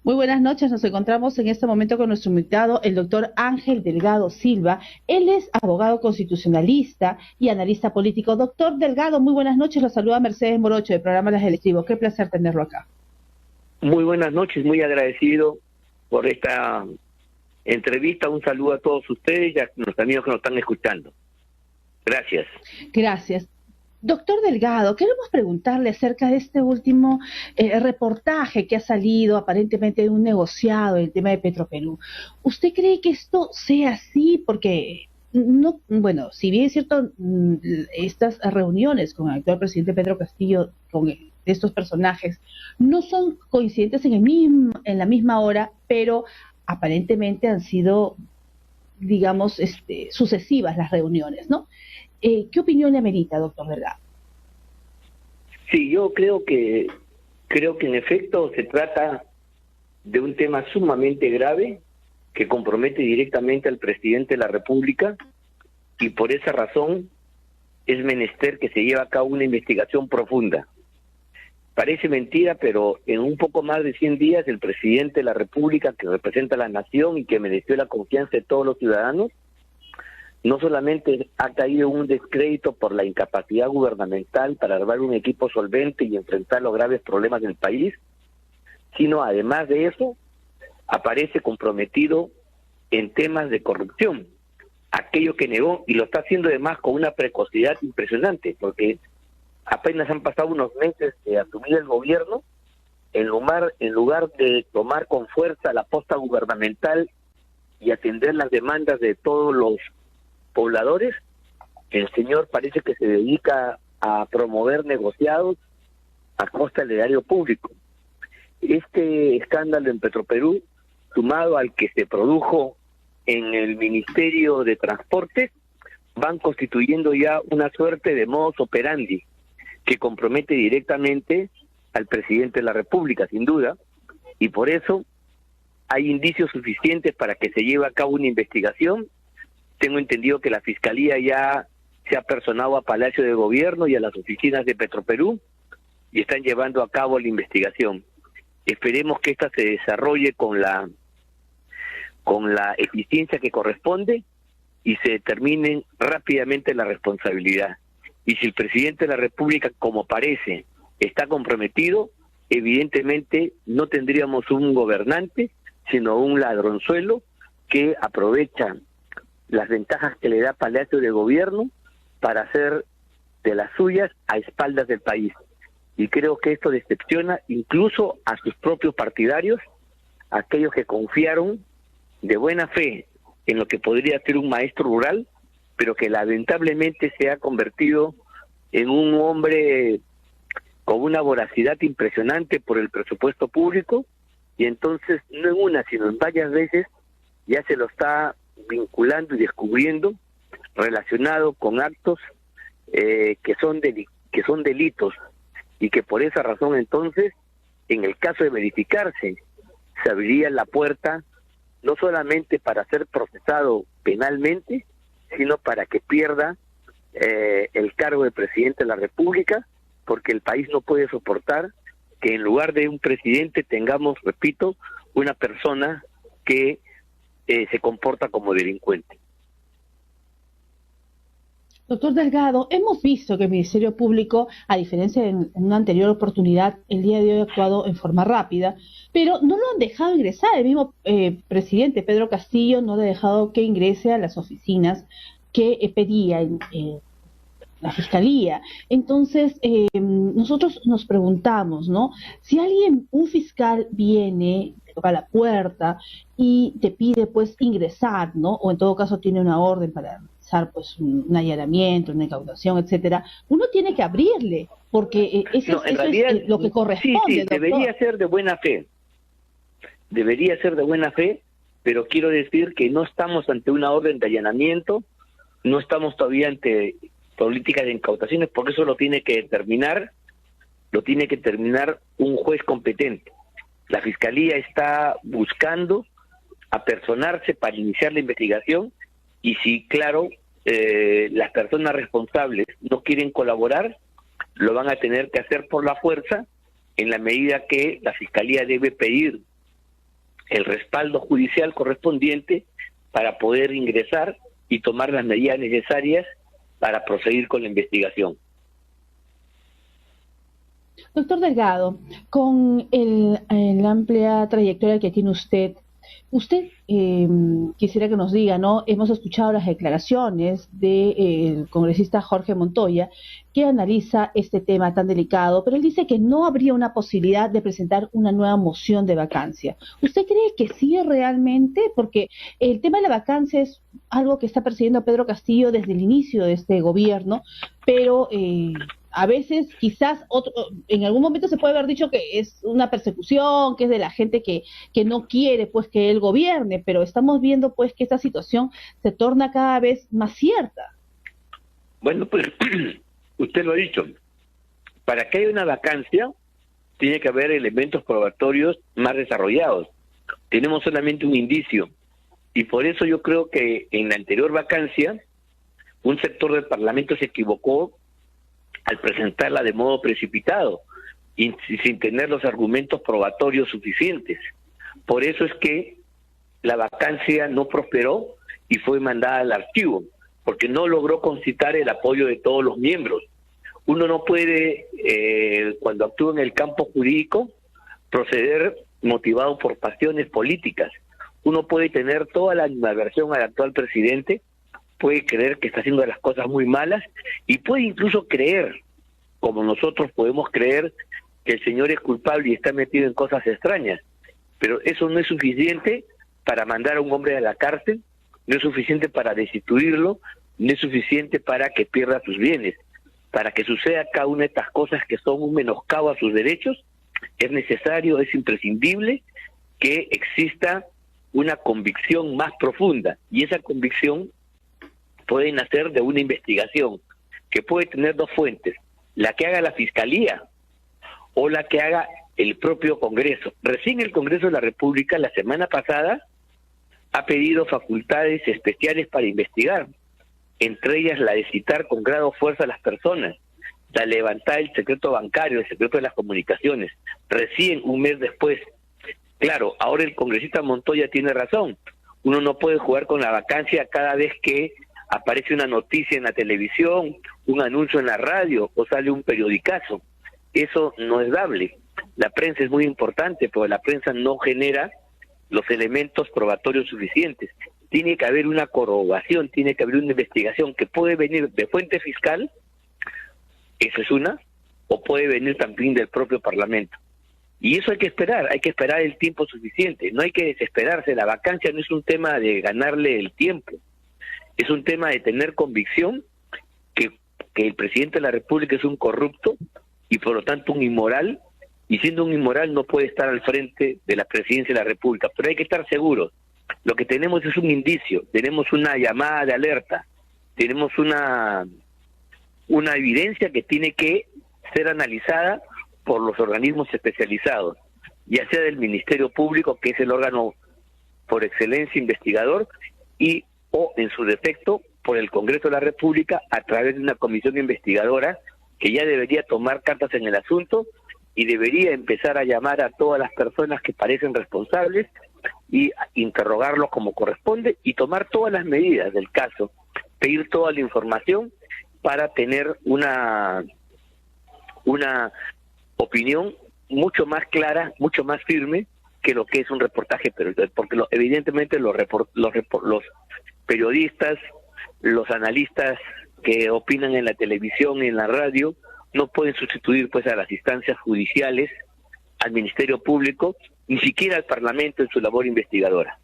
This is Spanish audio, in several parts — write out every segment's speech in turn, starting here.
Muy buenas noches, nos encontramos en este momento con nuestro invitado, el doctor Ángel Delgado Silva. Él es abogado constitucionalista y analista político. Doctor Delgado, muy buenas noches, lo saluda Mercedes Morocho del programa Las Electivos. Qué placer tenerlo acá. Muy buenas noches, muy agradecido por esta entrevista. Un saludo a todos ustedes y a los amigos que nos están escuchando. Gracias. Gracias. Doctor Delgado, queremos preguntarle acerca de este último reportaje que ha salido aparentemente de un negociado en el tema de Petroperú. ¿Usted cree que esto sea así? Porque, no, bueno, si bien es cierto, estas reuniones con el actual presidente Pedro Castillo, con estos personajes, no son coincidentes en la misma hora, pero aparentemente han sido, digamos, sucesivas las reuniones, ¿no? ¿Qué opinión le amerita, doctor Delgado? Sí, yo creo que en efecto se trata de un tema sumamente grave que compromete directamente al presidente de la República y por esa razón es menester que se lleve a cabo una investigación profunda. Parece mentira, pero en un poco más de 100 días el presidente de la República, que representa a la nación y que mereció la confianza de todos los ciudadanos, no solamente ha caído en un descrédito por la incapacidad gubernamental para armar un equipo solvente y enfrentar los graves problemas del país, sino además de eso, aparece comprometido en temas de corrupción, aquello que negó, y lo está haciendo además con una precocidad impresionante, porque apenas han pasado unos meses de asumir el gobierno, en lugar de tomar con fuerza la posta gubernamental y atender las demandas de todos los pobladores, el señor parece que se dedica a promover negociados a costa del erario público. Este escándalo en Petroperú, sumado al que se produjo en el Ministerio de Transporte, van constituyendo ya una suerte de modus operandi que compromete directamente al presidente de la República, sin duda, y por eso hay indicios suficientes para que se lleve a cabo una investigación. Tengo entendido que la Fiscalía ya se ha personado a Palacio de Gobierno y a las oficinas de Petroperú y están llevando a cabo la investigación. Esperemos que esta se desarrolle con la eficiencia que corresponde y se determine rápidamente la responsabilidad. Y si el presidente de la República, como parece, está comprometido, evidentemente no tendríamos un gobernante, sino un ladronzuelo que aprovecha las ventajas que le da Palacio de Gobierno para hacer de las suyas a espaldas del país. Y creo que esto decepciona incluso a sus propios partidarios, aquellos que confiaron de buena fe en lo que podría ser un maestro rural, pero que lamentablemente se ha convertido en un hombre con una voracidad impresionante por el presupuesto público, y entonces no en una, sino en varias veces ya se lo está vinculando y descubriendo relacionado con actos que son delitos, y que por esa razón entonces, en el caso de verificarse, se abriría la puerta no solamente para ser procesado penalmente, sino para que pierda el cargo de presidente de la República, porque el país no puede soportar que en lugar de un presidente tengamos, repito, una persona que se comporta como delincuente. Doctor Delgado, hemos visto que el Ministerio Público, a diferencia de en una anterior oportunidad, el día de hoy ha actuado en forma rápida, pero no lo han dejado ingresar. El mismo presidente Pedro Castillo no le ha dejado que ingrese a las oficinas que pedía la Fiscalía. Entonces, nosotros nos preguntamos, ¿no? Si un fiscal viene, toca la puerta y te pide, pues, ingresar, ¿no? O en todo caso tiene una orden para realizar, pues, un allanamiento, una incautación, etcétera, uno tiene que abrirle, porque eso es lo que corresponde. Sí, doctor. debería ser de buena fe. Debería ser de buena fe, pero quiero decir que no estamos ante una orden de allanamiento, no estamos todavía ante políticas de incautaciones, porque eso lo tiene que determinar un juez competente. La Fiscalía está buscando apersonarse para iniciar la investigación, y si, claro, las personas responsables no quieren colaborar, lo van a tener que hacer por la fuerza, en la medida que la Fiscalía debe pedir el respaldo judicial correspondiente para poder ingresar y tomar las medidas necesarias para proseguir con la investigación. Doctor Delgado, con la amplia trayectoria que tiene usted, quisiera que nos diga, ¿no? Hemos escuchado las declaraciones del congresista Jorge Montoya, que analiza este tema tan delicado, pero él dice que no habría una posibilidad de presentar una nueva moción de vacancia. ¿Usted cree que sí realmente? Porque el tema de la vacancia es algo que está persiguiendo a Pedro Castillo desde el inicio de este gobierno, pero a veces quizás en algún momento se puede haber dicho que es una persecución, que es de la gente que no quiere pues que él gobierne, pero estamos viendo pues que esta situación se torna cada vez más cierta. Bueno, pues usted lo ha dicho, para que haya una vacancia tiene que haber elementos probatorios más desarrollados. Tenemos solamente un indicio y por eso yo creo que en la anterior vacancia un sector del Parlamento se equivocó al presentarla de modo precipitado y sin tener los argumentos probatorios suficientes. Por eso es que la vacancia no prosperó y fue mandada al archivo, porque no logró concitar el apoyo de todos los miembros. Uno no puede, cuando actúa en el campo jurídico, proceder motivado por pasiones políticas. Uno puede tener toda la animadversión al actual presidente, puede creer que está haciendo las cosas muy malas y puede incluso creer, como nosotros podemos creer, que el señor es culpable y está metido en cosas extrañas. Pero eso no es suficiente para mandar a un hombre a la cárcel, no es suficiente para destituirlo, no es suficiente para que pierda sus bienes. Para que suceda cada una de estas cosas que son un menoscabo a sus derechos, es necesario, es imprescindible que exista una convicción más profunda, y esa convicción puede nacer de una investigación que puede tener dos fuentes, la que haga la Fiscalía o la que haga el propio Congreso. Recién el Congreso de la República la semana pasada ha pedido facultades especiales para investigar, entre ellas la de citar con grado fuerza a las personas, la de levantar el secreto bancario, el secreto de las comunicaciones, recién un mes después. Claro, ahora el congresista Montoya tiene razón, uno no puede jugar con la vacancia cada vez que aparece una noticia en la televisión, un anuncio en la radio o sale un periodicazo. Eso no es dable. La prensa es muy importante, pero la prensa no genera los elementos probatorios suficientes. Tiene que haber una corroboración, tiene que haber una investigación que puede venir de fuente fiscal, eso es una, o puede venir también del propio Parlamento. Y eso hay que esperar el tiempo suficiente, no hay que desesperarse. La vacancia no es un tema de ganarle el tiempo, es un tema de tener convicción que el presidente de la República es un corrupto y por lo tanto un inmoral, y siendo un inmoral no puede estar al frente de la presidencia de la República. Pero hay que estar seguros, lo que tenemos es un indicio, tenemos una llamada de alerta, tenemos una evidencia que tiene que ser analizada por los organismos especializados, ya sea del Ministerio Público, que es el órgano por excelencia investigador, o en su defecto por el Congreso de la República a través de una comisión investigadora que ya debería tomar cartas en el asunto y debería empezar a llamar a todas las personas que parecen responsables y interrogarlos como corresponde y tomar todas las medidas del caso, pedir toda la información para tener una opinión mucho más clara, mucho más firme que lo que es un reportaje, pero porque evidentemente los periodistas, los analistas que opinan en la televisión y en la radio no pueden sustituir pues a las instancias judiciales, al Ministerio Público, ni siquiera al Parlamento en su labor investigadora.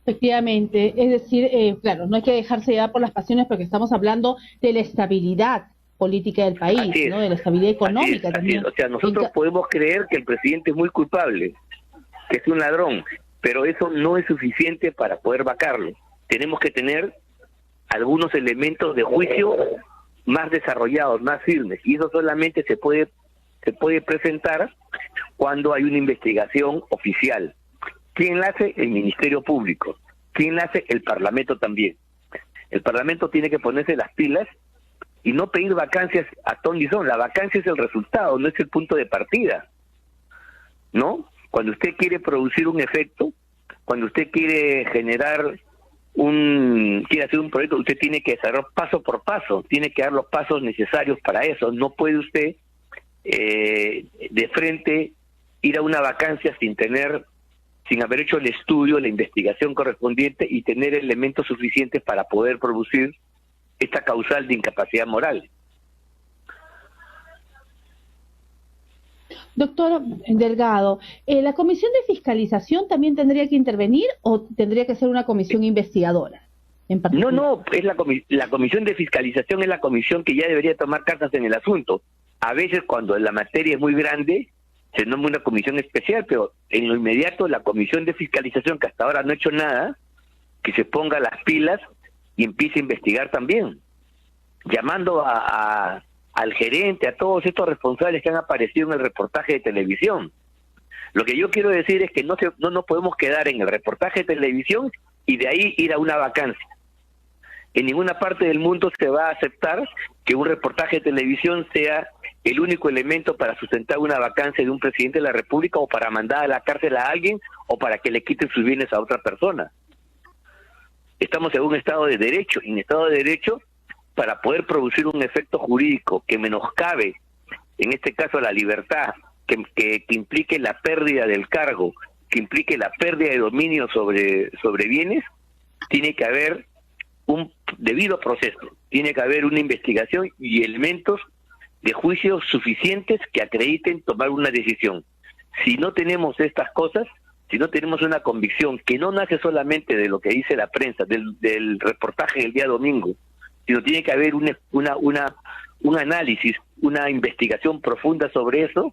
Efectivamente, es decir, claro, no hay que dejarse llevar por las pasiones porque estamos hablando de la estabilidad política del país, ¿no? De la estabilidad económica también. O sea, nosotros podemos creer que el presidente es muy culpable, que es un ladrón, pero eso no es suficiente para poder vacarlo. Tenemos que tener algunos elementos de juicio más desarrollados, más firmes, y eso solamente se puede presentar cuando hay una investigación oficial. ¿Quién la hace? El Ministerio Público. ¿Quién la hace? El Parlamento también. El Parlamento tiene que ponerse las pilas y no pedir vacancias a ton y son. La vacancia es el resultado, no es el punto de partida, ¿no? Cuando usted quiere producir un efecto, cuando usted quiere generar quiere hacer un proyecto, usted tiene que hacerlo paso por paso, tiene que dar los pasos necesarios para eso. No puede usted de frente ir a una vacancia sin haber hecho el estudio, la investigación correspondiente y tener elementos suficientes para poder producir esta causal de incapacidad moral. Doctor Delgado, ¿la comisión de fiscalización también tendría que intervenir o tendría que ser una comisión investigadora? No, es la comisión de fiscalización es la comisión que ya debería tomar cartas en el asunto. A veces cuando la materia es muy grande, se nombra una comisión especial, pero en lo inmediato la comisión de fiscalización, que hasta ahora no ha hecho nada, que se ponga las pilas y empiece a investigar también, llamando al gerente, a todos estos responsables que han aparecido en el reportaje de televisión. Lo que yo quiero decir es que no nos podemos quedar en el reportaje de televisión y de ahí ir a una vacancia. En ninguna parte del mundo se va a aceptar que un reportaje de televisión sea el único elemento para sustentar una vacancia de un presidente de la República o para mandar a la cárcel a alguien o para que le quiten sus bienes a otra persona. Estamos en un Estado de Derecho, y en Estado de Derecho, para poder producir un efecto jurídico que menoscabe, en este caso la libertad, que implique la pérdida del cargo, que implique la pérdida de dominio sobre bienes, tiene que haber un debido proceso, tiene que haber una investigación y elementos de juicio suficientes que acrediten tomar una decisión. Si no tenemos estas cosas, si no tenemos una convicción que no nace solamente de lo que dice la prensa, del reportaje del día domingo, sino tiene que haber un análisis, una investigación profunda sobre eso,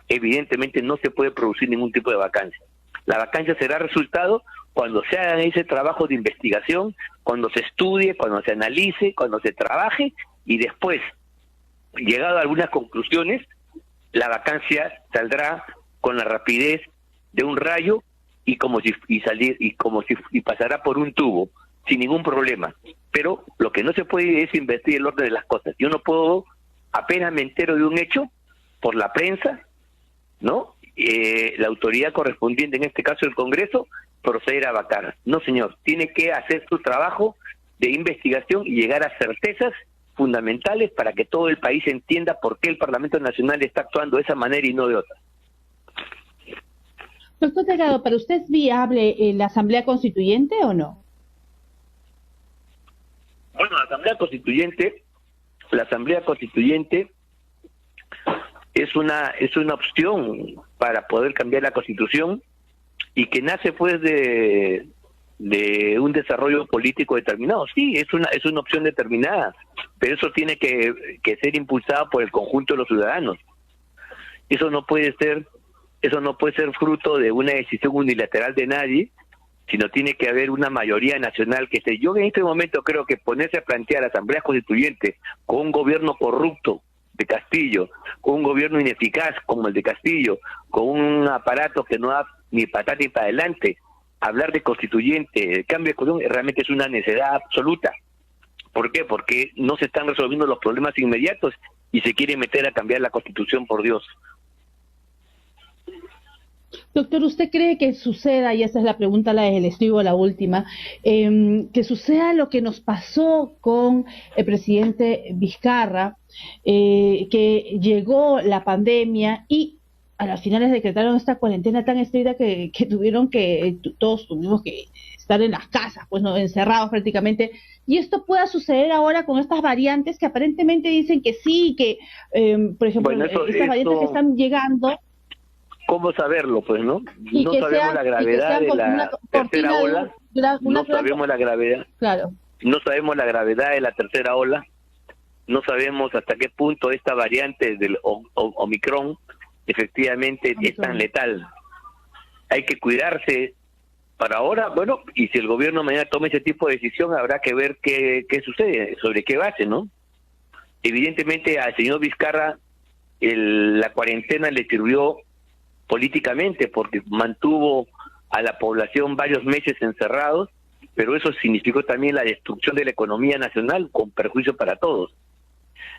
evidentemente no se puede producir ningún tipo de vacancia. La vacancia será resultado cuando se haga ese trabajo de investigación, cuando se estudie, cuando se analice, cuando se trabaje, y después, llegado a algunas conclusiones, la vacancia saldrá con la rapidez de un rayo y pasará por un tubo sin ningún problema. Pero lo que no se puede es invertir el orden de las cosas. Yo no puedo, apenas me entero de un hecho por la prensa, ¿no? La autoridad correspondiente, en este caso el Congreso, proceder a vacar. No, señor, tiene que hacer su trabajo de investigación y llegar a certezas fundamentales para que todo el país entienda por qué el Parlamento Nacional está actuando de esa manera y no de otra. Doctor Delgado, ¿para usted es viable la Asamblea Constituyente o no? Bueno, la Asamblea Constituyente es una opción para poder cambiar la Constitución y que nace pues de un desarrollo político determinado. Sí, es una opción determinada, pero eso tiene que ser impulsado por el conjunto de los ciudadanos. Eso no puede ser fruto de una decisión unilateral de nadie, sino tiene que haber una mayoría nacional que esté. Yo en este momento creo que ponerse a plantear asamblea constituyente con un gobierno corrupto de Castillo, con un gobierno ineficaz como el de Castillo, con un aparato que no da ni patada ni para adelante, hablar de constituyente, de cambio de constitución, realmente es una necedad absoluta. ¿Por qué? Porque no se están resolviendo los problemas inmediatos y se quiere meter a cambiar la Constitución, por Dios. Doctor, ¿usted cree que suceda, y esa es la pregunta, la del estribo, la última, que suceda lo que nos pasó con el presidente Vizcarra, que llegó la pandemia y a las finales decretaron esta cuarentena tan estricta que todos tuvimos que estar en las casas, pues no, encerrados prácticamente, y esto pueda suceder ahora con estas variantes que aparentemente dicen que sí, que por ejemplo, estas variantes que están llegando. ¿Cómo saberlo? Pues no sabemos la gravedad de la tercera ola, no sabemos la gravedad, claro, no sabemos la gravedad de la tercera ola, no sabemos hasta qué punto esta variante del Omicron efectivamente es tan letal. Hay que cuidarse para ahora, bueno, y si el gobierno mañana toma ese tipo de decisión, habrá que ver qué sucede, sobre qué base, ¿no? Evidentemente al señor Vizcarra la cuarentena le sirvió políticamente porque mantuvo a la población varios meses encerrados, pero eso significó también la destrucción de la economía nacional con perjuicio para todos.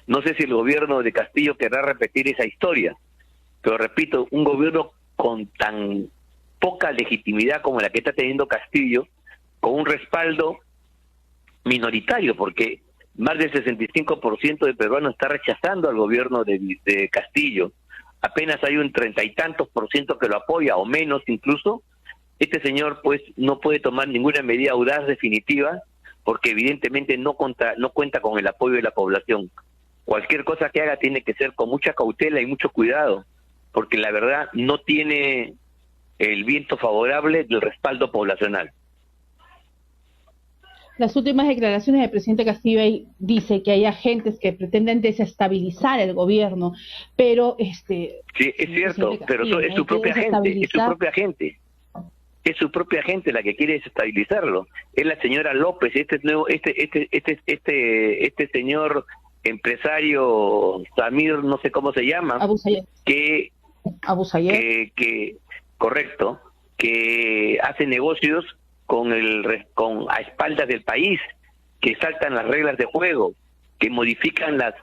No sé si el gobierno de Castillo querrá repetir esa historia, pero repito, un gobierno con tan poca legitimidad como la que está teniendo Castillo, con un respaldo minoritario, porque más del 65% de peruanos está rechazando al gobierno de Castillo, apenas hay un 30 y tantos por ciento que lo apoya, o menos incluso. Este señor pues no puede tomar ninguna medida audaz definitiva, porque evidentemente no cuenta con el apoyo de la población. Cualquier cosa que haga tiene que ser con mucha cautela y mucho cuidado, porque la verdad no tiene el viento favorable del respaldo poblacional. Las últimas declaraciones del presidente Castillo dice que hay agentes que pretenden desestabilizar el gobierno, pero sí, es cierto, pero es su propia gente, es su propia gente la que quiere desestabilizarlo. Es la señora López, este señor empresario Samir, no sé cómo se llama, Abu Sayed. Correcto, que hace negocios con a espaldas del país, que saltan las reglas de juego, que modifican las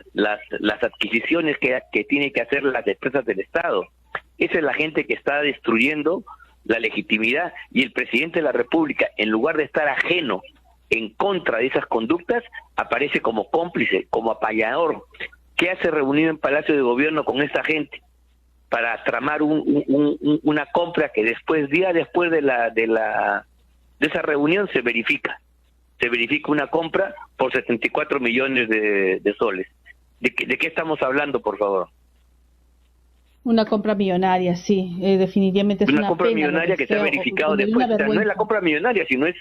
adquisiciones que tiene que hacer las empresas del Estado. Esa es la gente que está destruyendo la legitimidad, y el presidente de la República, en lugar de estar ajeno en contra de esas conductas, aparece como cómplice, como apayador. ¿Qué hace reunido en Palacio de Gobierno con esa gente? Para tramar una compra que día después de esa reunión se verifica una compra por 74 millones de soles. ¿De qué estamos hablando, por favor? Una compra millonaria, sí, definitivamente es una compra pena millonaria que se ha verificado después. O sea, no es la compra millonaria, sino es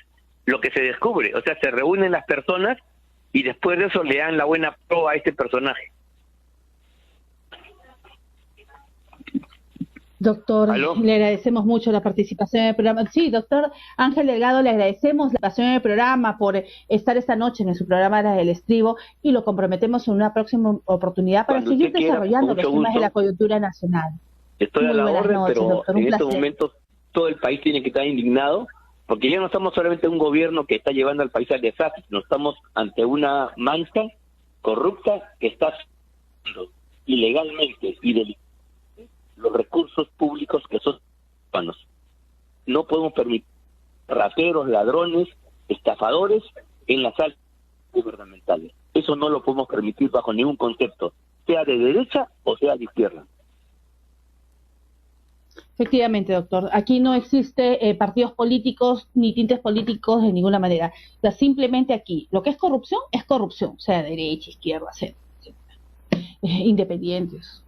lo que se descubre. O sea, se reúnen las personas y después de eso le dan la buena pro a este personaje. Doctor, ¿Aló? Le agradecemos mucho la participación en el programa. Sí, doctor Ángel Delgado, le agradecemos la participación en el programa por estar esta noche en su programa La del Estribo, y lo comprometemos en una próxima oportunidad para seguir desarrollando los temas de la coyuntura nacional. Estoy a la orden, pero doctor, en estos momentos todo el país tiene que estar indignado, porque ya no estamos solamente en un gobierno que está llevando al país al desastre, sino estamos ante una mancha corrupta que está ilegalmente y delicadamente los recursos públicos que son humanos. No podemos permitir rateros, ladrones, estafadores en las áreas gubernamentales. Eso no lo podemos permitir bajo ningún concepto, sea de derecha o sea de izquierda. Efectivamente, doctor. Aquí no existe partidos políticos ni tintes políticos de ninguna manera. O sea, simplemente aquí, lo que es corrupción, sea derecha, izquierda, sea independientes.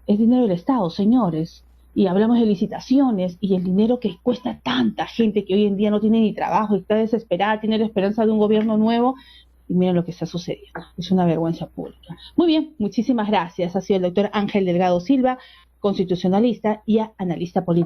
Es dinero del Estado, señores, y hablamos de licitaciones y el dinero que cuesta tanta gente que hoy en día no tiene ni trabajo y está desesperada, tiene la esperanza de un gobierno nuevo, y miren lo que está sucediendo. Es una vergüenza pública. Muy bien, muchísimas gracias. Ha sido el doctor Ángel Delgado Silva, constitucionalista y analista político.